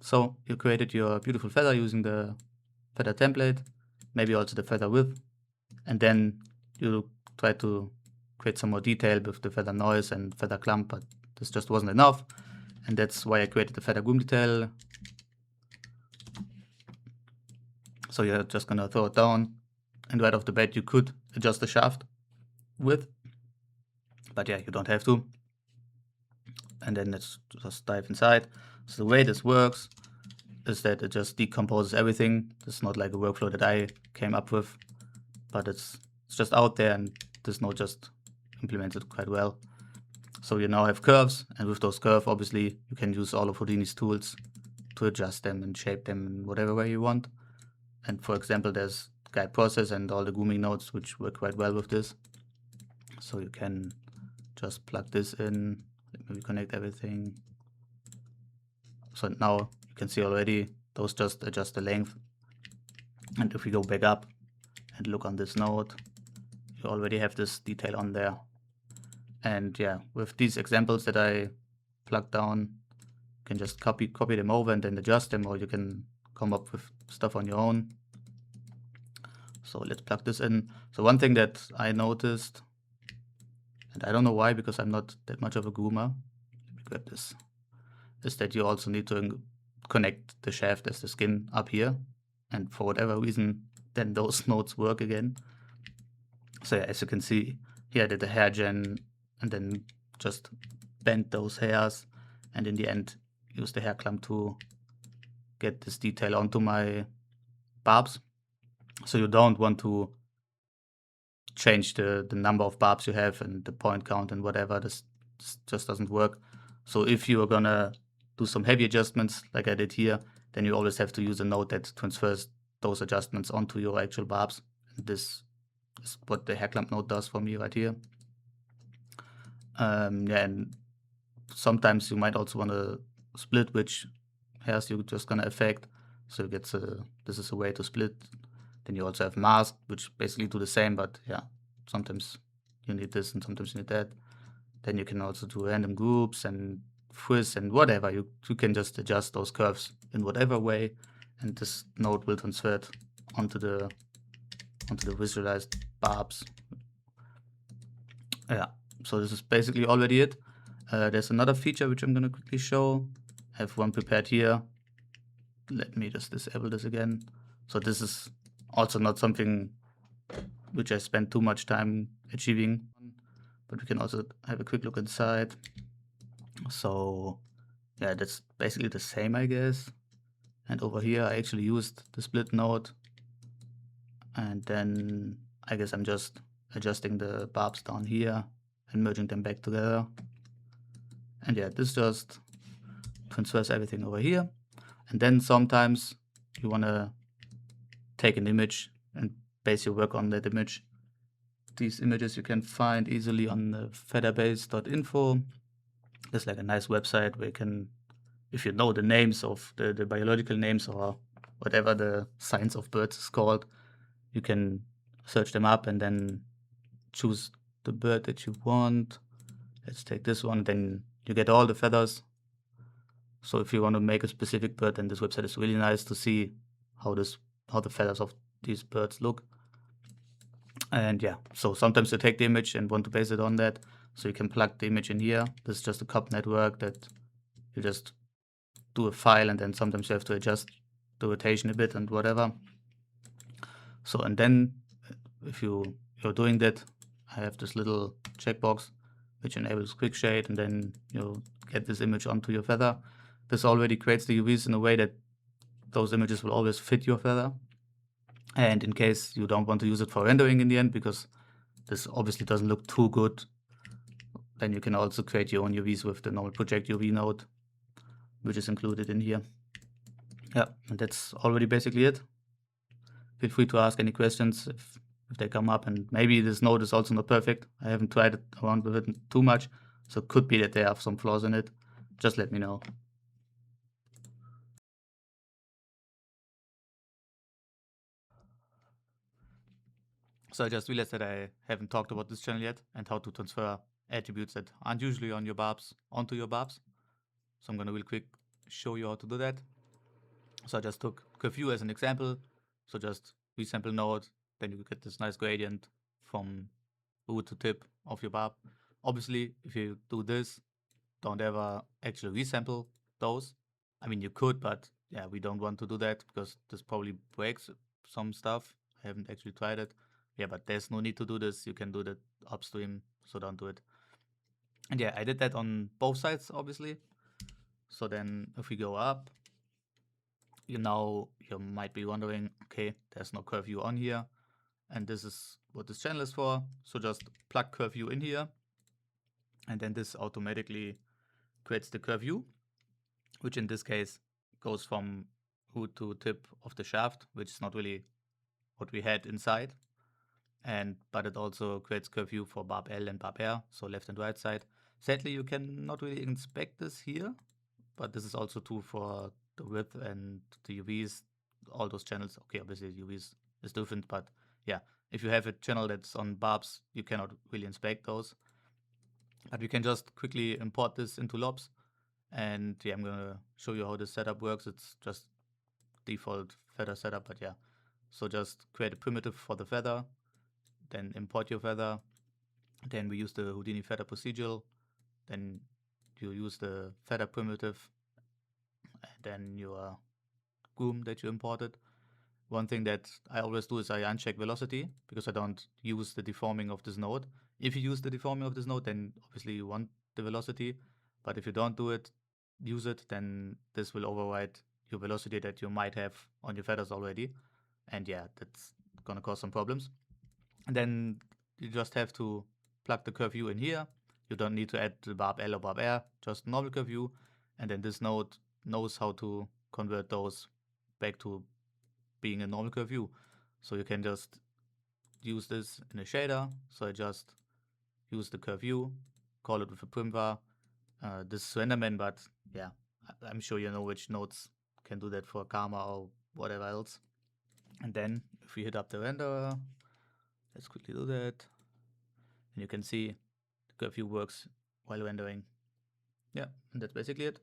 So you created your beautiful feather using the feather template, maybe also the feather width, and then you try to create some more detail with the feather noise and feather clump, but this just wasn't enough. And that's why I created the feather groom detail. So you're just gonna throw it down, and right off the bat you could adjust the shaft width, but yeah, you don't have to. And then let's just dive inside. So the way this works is that it just decomposes everything. It's not like a workflow that I came up with, but it's just out there, and this node just implements it quite well. So you now have curves, and with those curves, obviously, you can use all of Houdini's tools to adjust them and shape them in whatever way you want. And for example, there's guide process and all the grooming nodes, which work quite well with this. So you can just plug this in. Let me reconnect everything. So now you can see already those just adjust the length. And if we go back up and look on this node, you already have this detail on there. And yeah, with these examples that I plugged down, you can just copy them over and then adjust them, or you can come up with stuff on your own. So let's plug this in. So one thing that I noticed, and I don't know why, because I'm not that much of a groomer, let me grab this, is that you also need to connect the shaft as the skin up here. And for whatever reason, then those nodes work again. So yeah, as you can see here, I did the hair gen and then just bend those hairs, and in the end use the hair clump to get this detail onto my barbs. So you don't want to change the number of barbs you have and the point count and whatever. This just doesn't work. So if you are gonna do some heavy adjustments like I did here, then you always have to use a node that transfers those adjustments onto your actual barbs. And this is what the hair clump node does for me right here. Yeah, and sometimes you might also want to split which hairs you're just gonna affect. So this is a way to split. Then you also have mask, which basically do the same, but yeah, sometimes you need this and sometimes you need that. Then you can also do random groups and frizz and whatever. You can just adjust those curves in whatever way, and this node will transfer it onto the visualized barbs. Yeah, so this is basically already it. There's another feature which I'm going to quickly show. I have one prepared here. Let me just disable this again. So this is also not something which I spent too much time achieving, but we can also have a quick look inside. So yeah, that's basically the same, I guess. And over here, I actually used the split node. And then I guess I'm just adjusting the barbs down here and merging them back together. And yeah, this just transfers everything over here. And then sometimes you want to take an image and base your work on that image. These images you can find easily on the featherbase.info. There's like a nice website where you can, if you know the names of the biological names or whatever the science of birds is called, you can search them up and then choose the bird that you want. Let's take this one, then you get all the feathers. So if you want to make a specific bird, then this website is really nice to see how the feathers of these birds look. And yeah, so sometimes you take the image and want to base it on that, so you can plug the image in here. This is just a COP network that you just do a file, and then sometimes you have to adjust the rotation a bit and whatever. So, and then if you're doing that, I have this little checkbox which enables quick shade, and then you get this image onto your feather. This already creates the UVs in a way that those images will always fit your feather. And in case you don't want to use it for rendering in the end, because this obviously doesn't look too good, then you can also create your own UVs with the normal project UV node, which is included in here. Yeah, and that's already basically it. Feel free to ask any questions if they come up, and maybe this node is also not perfect. I haven't tried it around with it too much, so it could be that they have some flaws in it. Just let me know. So I just realized that I haven't talked about this channel yet and how to transfer attributes that aren't usually on your barbs onto your barbs. So I'm gonna real quick show you how to do that. So I just took curve view as an example. So just resample node, then you get this nice gradient from root to tip of your barb. Obviously, if you do this, don't ever actually resample those. I mean, you could, but yeah, we don't want to do that because this probably breaks some stuff. I haven't actually tried it. Yeah, but there's no need to do this. You can do that upstream, so don't do it. And yeah, I did that on both sides, obviously. So then if we go up, you might be wondering, okay, there's no curve view on here. And this is what this channel is for. So just plug curve view in here. And then this automatically creates the curve view, which in this case goes from root to tip of the shaft, which is not really what we had inside. But it also creates curve view for barb L and barb R, so left and right side. Sadly, you cannot really inspect this here, but this is also true for the width and the UVs, all those channels. Okay, obviously UVs is different, but yeah, if you have a channel that's on barbs, you cannot really inspect those. But we can just quickly import this into lobs. And yeah, I'm gonna show you how this setup works. It's just default feather setup, but yeah. So just create a primitive for the feather, then import your feather. Then we use the Houdini feather procedural. Then you use the feather primitive, and then your Groom that you imported. One thing that I always do is I uncheck velocity because I don't use the deforming of this node. If you use the deforming of this node, then obviously you want the velocity. But if you don't use it, then this will override your velocity that you might have on your feathers already. And yeah, that's gonna cause some problems. And then you just have to plug the curve view in here. You don't need to add the barb L or barb R, just normal curve view. And then this node knows how to convert those back to being a normal curve view. So you can just use this in a shader. So I just use the curve view, call it with a primvar. This is renderman, but yeah, I'm sure you know which nodes can do that for Karma or whatever else. And then if we hit up the renderer, let's quickly do that. And you can see the curve view works while rendering. Yeah, and that's basically it.